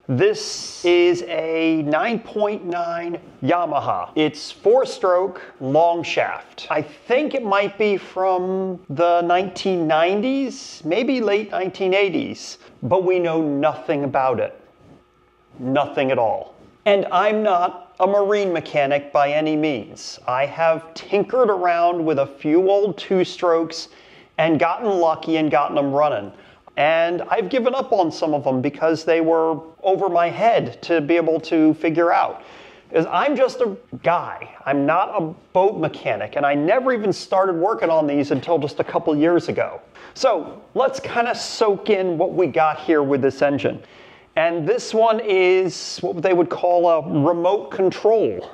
This is a 9.9 Yamaha. It's 4-stroke long shaft. I think it might be from the 1990s, maybe late 1980s, but we know nothing about it. Nothing at all. And I'm not a marine mechanic by any means. I have tinkered around with a few old 2-strokes and gotten lucky and gotten them running. And I've given up on some of them because they were over my head to be able to figure out. Because I'm just a guy. I'm not a boat mechanic, and I never even started working on these until just a couple years ago. So let's kind of soak in what we got here with this engine. And this one is what they would call a remote control,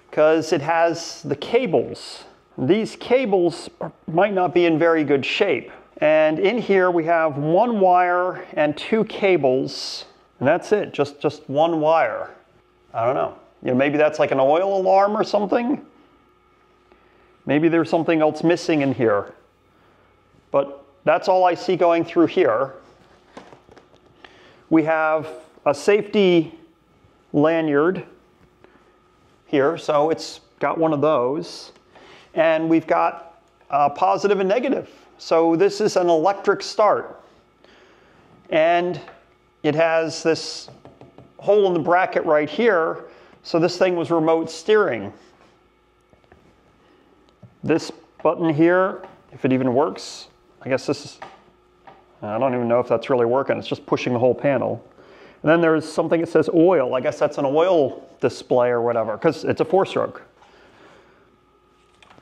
because it has the cables. These cables might not be in very good shape. And in here we have 1 wire and 2 cables, and that's it, just 1 wire. I don't know. Maybe that's like an oil alarm or something. Maybe there's something else missing in here. But that's all I see going through here. We have a safety lanyard here, so it's got one of those. And we've got positive and negative. So this is an electric start. And it has this hole in the bracket right here, so this thing was remote steering. This button here, if it even works, I guess this is, I don't even know if that's really working, it's just pushing the whole panel. And then there's something that says oil, I guess that's an oil display or whatever, because it's a 4-stroke.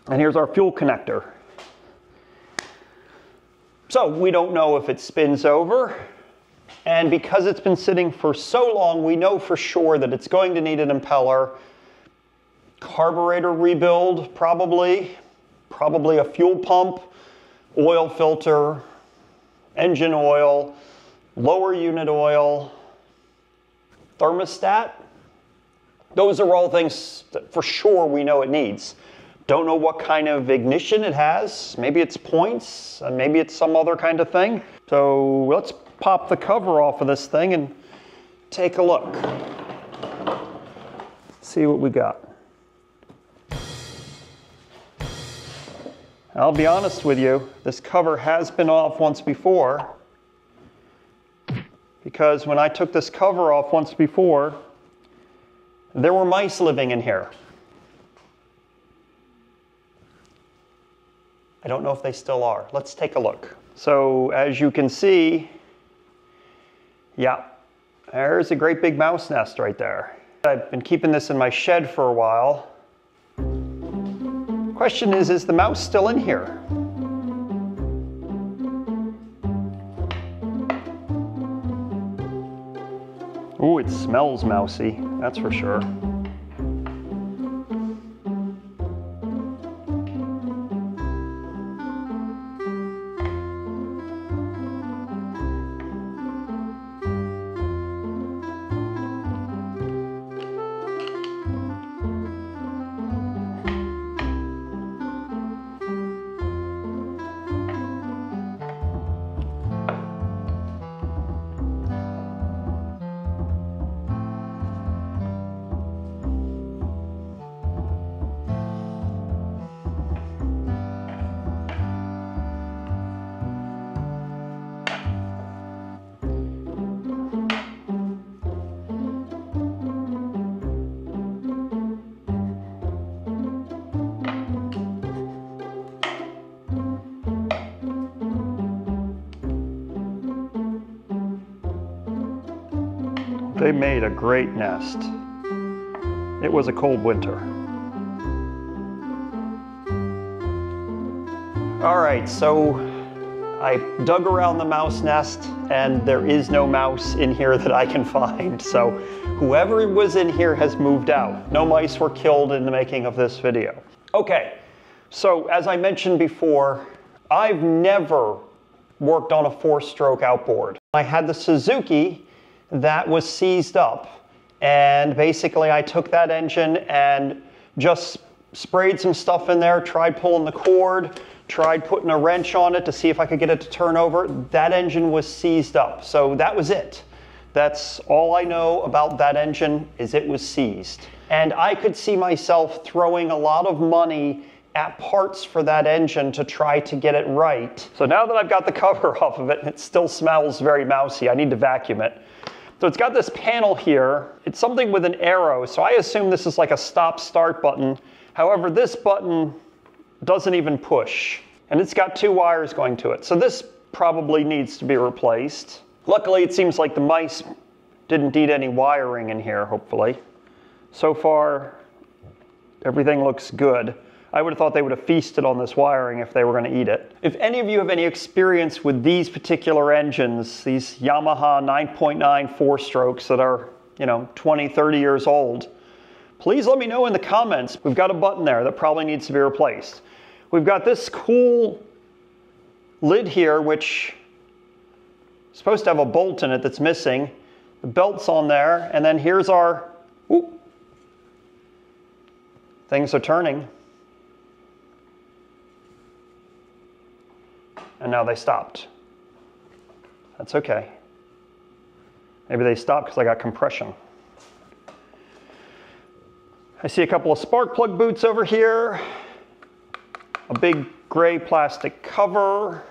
And here's our fuel connector. So we don't know if it spins over, and because it's been sitting for so long, we know for sure that it's going to need an impeller, carburetor rebuild probably a fuel pump, oil filter, engine oil, lower unit oil, thermostat. Those are all things that for sure we know it needs. Don't know what kind of ignition it has. Maybe it's points, and maybe it's some other kind of thing. So let's pop the cover off of this thing and take a look. See what we got. I'll be honest with you, this cover has been off once before, because when I took this cover off once before, there were mice living in here. I don't know if they still are. Let's take a look. So as you can see, yeah, there's a great big mouse nest right there. I've been keeping this in my shed for a while. Question is the mouse still in here? Ooh, it smells mousy, that's for sure. They made a great nest. It was a cold winter. All right, so I dug around the mouse nest and there is no mouse in here that I can find. So whoever was in here has moved out. No mice were killed in the making of this video. Okay, so as I mentioned before, I've never worked on a 4-stroke outboard. I had the Suzuki that was seized up, and basically I took that engine and just sprayed some stuff in there, tried pulling the cord, tried putting a wrench on it to see if I could get it to turn over. That engine was seized up, so that was it. That's all I know about that engine, is it was seized. And I could see myself throwing a lot of money at parts for that engine to try to get it right. So now that I've got the cover off of it, it still smells very mousy. I need to vacuum it. So it's got this panel here. It's something with an arrow, so I assume this is like a stop-start button. However, this button doesn't even push, and it's got 2 wires going to it. So this probably needs to be replaced. Luckily, it seems like the mice didn't need any wiring in here, hopefully. So far, everything looks good. I would have thought they would have feasted on this wiring if they were going to eat it. If any of you have any experience with these particular engines, these Yamaha 9.9 4-strokes that are, 20, 30 years old, please let me know in the comments. We've got a button there that probably needs to be replaced. We've got this cool lid here, which is supposed to have a bolt in it that's missing. The belt's on there, and then here's our, things are turning. And now they stopped. That's okay. Maybe they stopped because I got compression. I see a couple of spark plug boots over here, a big gray plastic cover.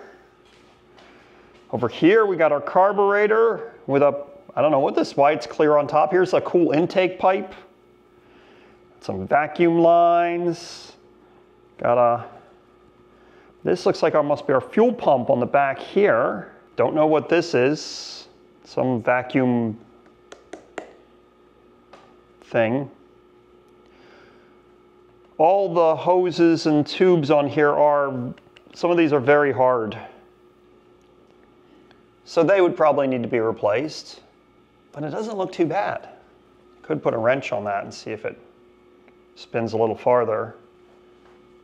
Over here we got our carburetor with a, I don't know what this, why it's clear on top. Here's a cool intake pipe. Some vacuum lines. Got a, this looks like it must be our fuel pump on the back here. Don't know what this is. Some vacuum thing. All the hoses and tubes on here are, some of these are very hard. So they would probably need to be replaced, but it doesn't look too bad. Could put a wrench on that and see if it spins a little farther.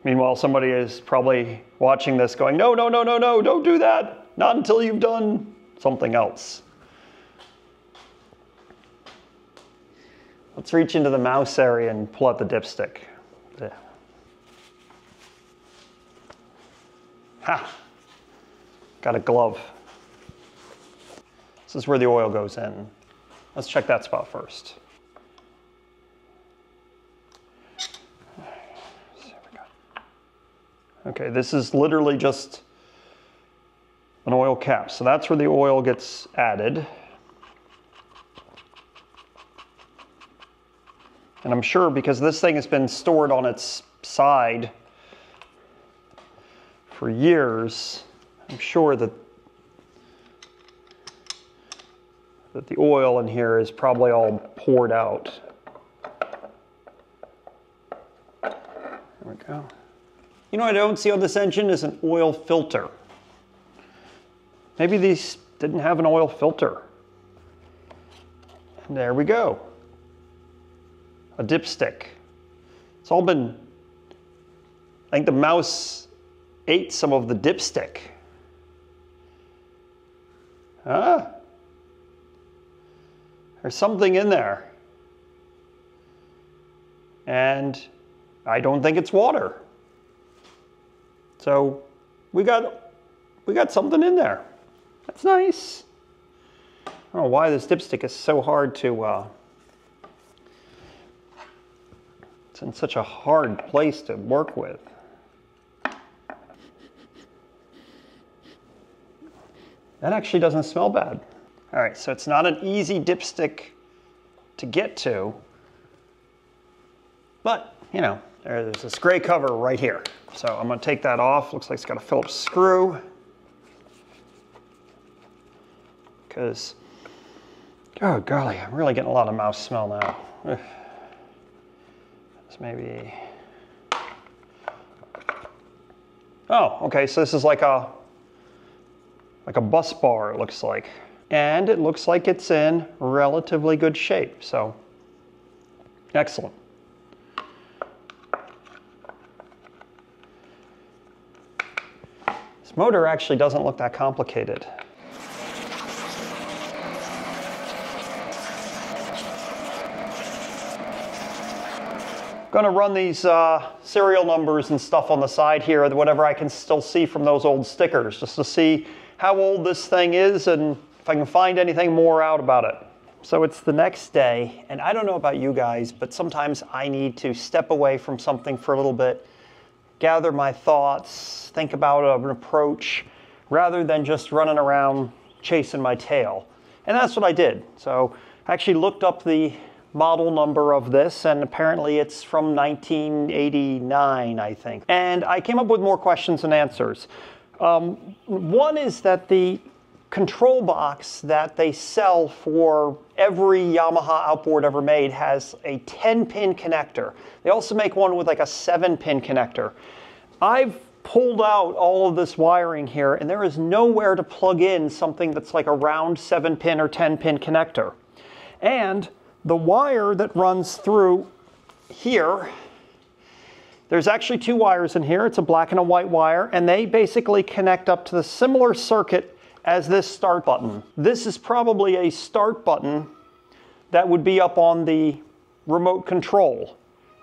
Meanwhile, somebody is probably watching this going, no, no, no, no, no, don't do that. Not until you've done something else. Let's reach into the mouse area and pull out the dipstick. Yeah. Ha! Got a glove. This is where the oil goes in. Let's check that spot first. Okay, this is literally just an oil cap. So that's where the oil gets added. And I'm sure because this thing has been stored on its side for years, I'm sure that the oil in here is probably all poured out. There we go. You know what I don't see on this engine is an oil filter. Maybe these didn't have an oil filter. And there we go. A dipstick. It's all been, I think the mouse ate some of the dipstick. Ah. There's something in there. And I don't think it's water. So we got something in there. That's nice. I don't know why this dipstick is so hard to, it's in such a hard place to work with. That actually doesn't smell bad. All right, so it's not an easy dipstick to get to, but there's this gray cover right here. So I'm gonna take that off. Looks like it's got a Phillips screw. Because, oh golly, I'm really getting a lot of mouse smell now. Ugh. This maybe, oh, okay, so this is like a bus bar, it looks like. And it looks like it's in relatively good shape, so excellent. This motor actually doesn't look that complicated. I'm gonna run these serial numbers and stuff on the side here, whatever I can still see from those old stickers, just to see how old this thing is and if I can find anything more out about it. So it's the next day, and I don't know about you guys, but sometimes I need to step away from something for a little bit, gather my thoughts, think about an approach, rather than just running around chasing my tail. And that's what I did. So I actually looked up the model number of this, and apparently it's from 1989, I think. And I came up with more questions and answers. One is that the control box that they sell for every Yamaha outboard ever made has a 10-pin connector. They also make one with like a 7-pin connector. I've pulled out all of this wiring here, and there is nowhere to plug in something that's like a round 7-pin or 10-pin connector. And the wire that runs through here, there's actually 2 wires in here. It's a black and a white wire, and they basically connect up to the similar circuit as this start button. This is probably a start button that would be up on the remote control.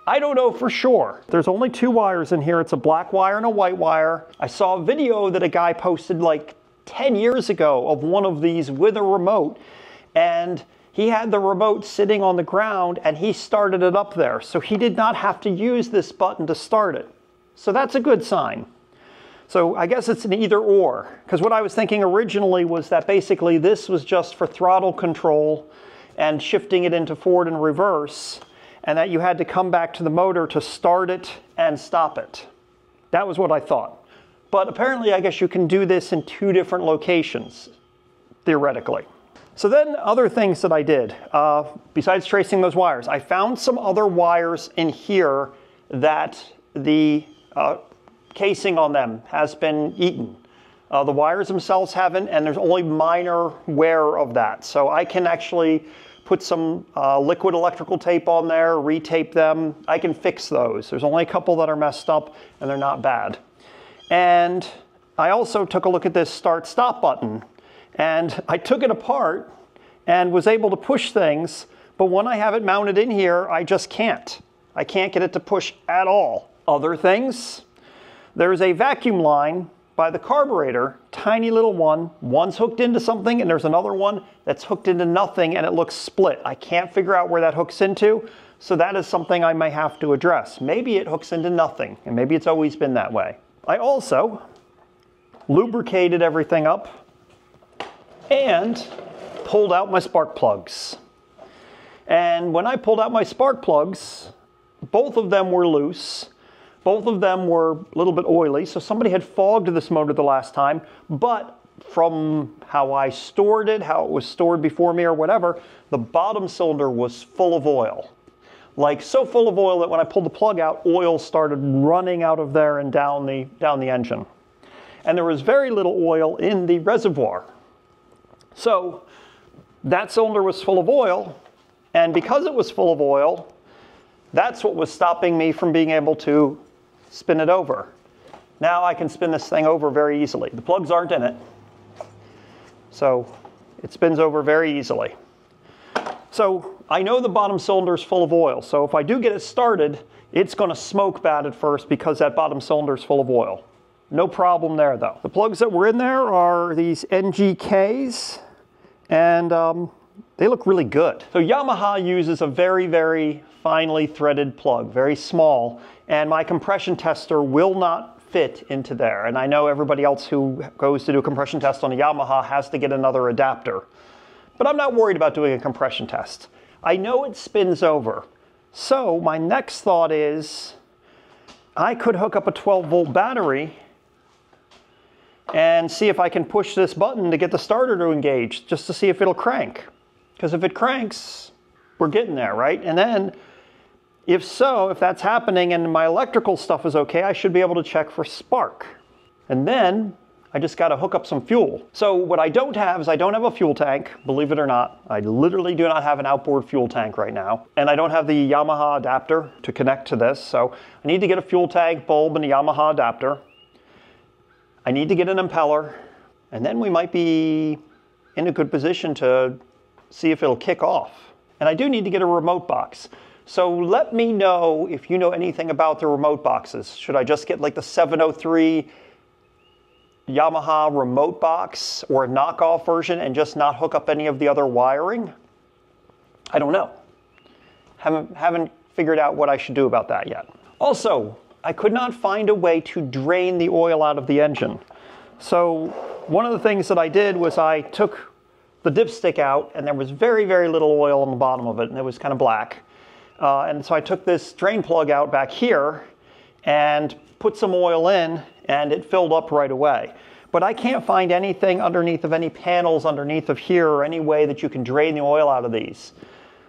I don't know for sure. There's only 2 wires in here. It's a black wire and a white wire. I saw a video that a guy posted like 10 years ago of one of these with a remote, and he had the remote sitting on the ground and he started it up there. So he did not have to use this button to start it. So that's a good sign. So I guess it's an either or, because what I was thinking originally was that basically this was just for throttle control and shifting it into forward and reverse, and that you had to come back to the motor to start it and stop it. That was what I thought. But apparently I guess you can do this in 2 different locations, theoretically. So then other things that I did, besides tracing those wires, I found some other wires in here that the casing on them has been eaten. The wires themselves haven't, and there's only minor wear of that. So I can actually put some liquid electrical tape on there, retape them. I can fix those. There's only a couple that are messed up, and they're not bad. And I also took a look at this start-stop button, and I took it apart and was able to push things, but when I have it mounted in here, I just can't. I can't get it to push at all. Other things, there's a vacuum line by the carburetor, tiny little one. One's hooked into something, and there's another one that's hooked into nothing, and it looks split. I can't figure out where that hooks into, so that is something I may have to address. Maybe it hooks into nothing, and maybe it's always been that way. I also lubricated everything up and pulled out my spark plugs. And when I pulled out my spark plugs, both of them were loose. Both of them were a little bit oily, so somebody had fogged this motor the last time, but from how I stored it, how it was stored before me or whatever, the bottom cylinder was full of oil. Like so full of oil that when I pulled the plug out, oil started running out of there and down the engine. And there was very little oil in the reservoir. So that cylinder was full of oil, and because it was full of oil, that's what was stopping me from being able to spin it over. Now I can spin this thing over very easily. The plugs aren't in it, so it spins over very easily. So I know the bottom cylinder is full of oil, so if I do get it started, it's going to smoke bad at first because that bottom cylinder is full of oil. No problem there though. The plugs that were in there are these NGKs, and they look really good. So Yamaha uses a very, very finely threaded plug, very small, and my compression tester will not fit into there. And I know everybody else who goes to do a compression test on a Yamaha has to get another adapter. But I'm not worried about doing a compression test. I know it spins over. So my next thought is I could hook up a 12-volt battery and see if I can push this button to get the starter to engage, just to see if it'll crank. Because if it cranks, we're getting there, right? And then, if so, if that's happening and my electrical stuff is okay, I should be able to check for spark. And then, I just got to hook up some fuel. So what I don't have is I don't have a fuel tank, believe it or not. I literally do not have an outboard fuel tank right now. And I don't have the Yamaha adapter to connect to this. So I need to get a fuel tank, bulb, and a Yamaha adapter. I need to get an impeller. And then we might be in a good position to see if it'll kick off. And I do need to get a remote box. So let me know if you know anything about the remote boxes. Should I just get like the 703 Yamaha remote box or a knockoff version and just not hook up any of the other wiring? I don't know. Haven't figured out what I should do about that yet. Also, I could not find a way to drain the oil out of the engine. So one of the things that I did was I took the dipstick out, and there was very, very little oil on the bottom of it, and it was kind of black. And so I took this drain plug out back here and put some oil in, and it filled up right away. But I can't find anything underneath of any panels underneath of here or any way that you can drain the oil out of these.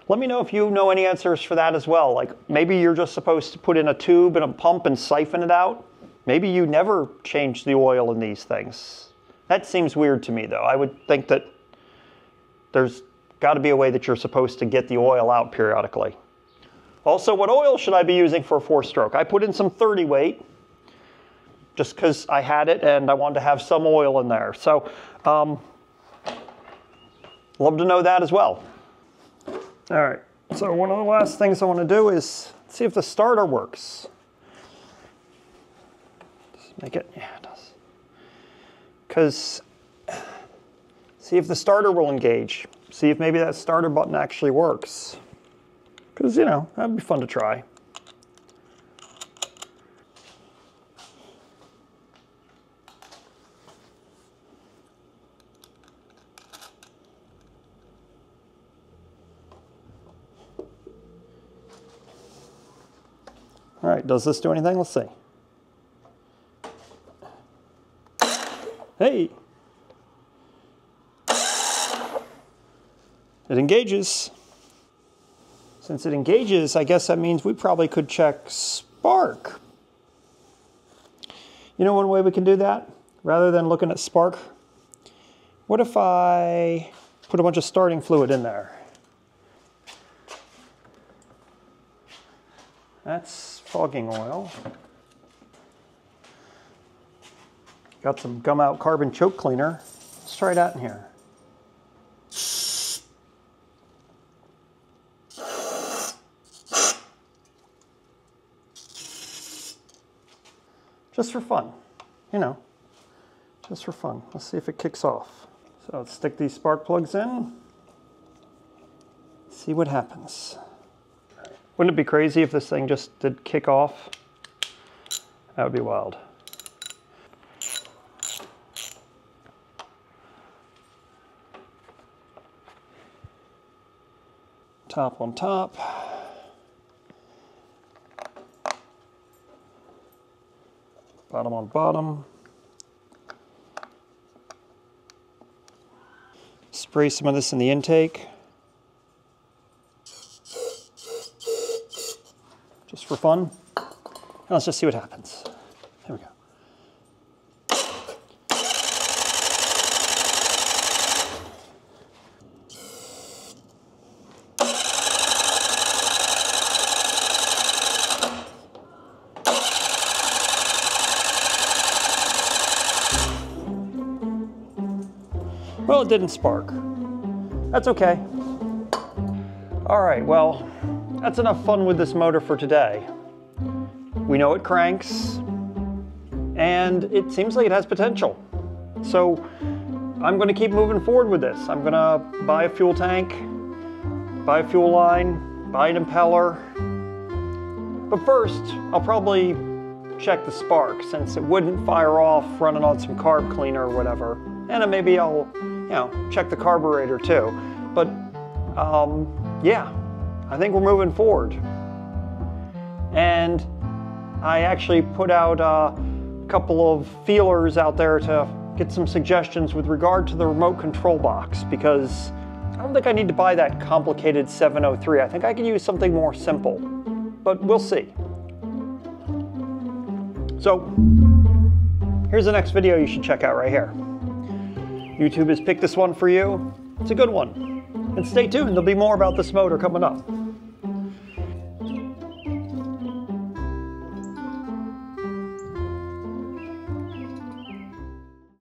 Let me know if you know any answers for that as well. Like maybe you're just supposed to put in a tube and a pump and siphon it out. Maybe you never change the oil in these things. That seems weird to me though. I would think that there's got to be a way that you're supposed to get the oil out periodically. Also, what oil should I be using for a 4-stroke? I put in some 30 weight just because I had it and I wanted to have some oil in there. So, love to know that as well. All right, so one of the last things I want to do is see if the starter works. Just make it, yeah, it does. Because see if the starter will engage. See if maybe that starter button actually works. Because, you know, that'd be fun to try. All right, does this do anything? Let's see. Hey! It engages. Since it engages, I guess that means we probably could check spark. You know one way we can do that? Rather than looking at spark, what if I put a bunch of starting fluid in there? That's fogging oil. Got some gum out carbon choke cleaner. Let's try that in here. Just for fun, you know, just for fun. Let's see if it kicks off. So let's stick these spark plugs in, see what happens. Wouldn't it be crazy if this thing just did kick off? That would be wild. Top on top. Bottom on bottom. Spray some of this in the intake. Just for fun. And let's just see what happens. There we go. Well, it didn't spark. That's okay. All right, well, that's enough fun with this motor for today. We know it cranks, and it seems like it has potential. So I'm gonna keep moving forward with this. I'm gonna buy a fuel tank, buy a fuel line, buy an impeller. But first, I'll probably check the spark since it wouldn't fire off running on some carb cleaner or whatever. And then maybe I'll, you know, check the carburetor too. But yeah, I think we're moving forward. And I actually put out a couple of feelers out there to get some suggestions with regard to the remote control box, because I don't think I need to buy that complicated 703. I think I can use something more simple, but we'll see. So here's the next video you should check out right here. YouTube has picked this one for you. It's a good one. And stay tuned, there'll be more about this motor coming up.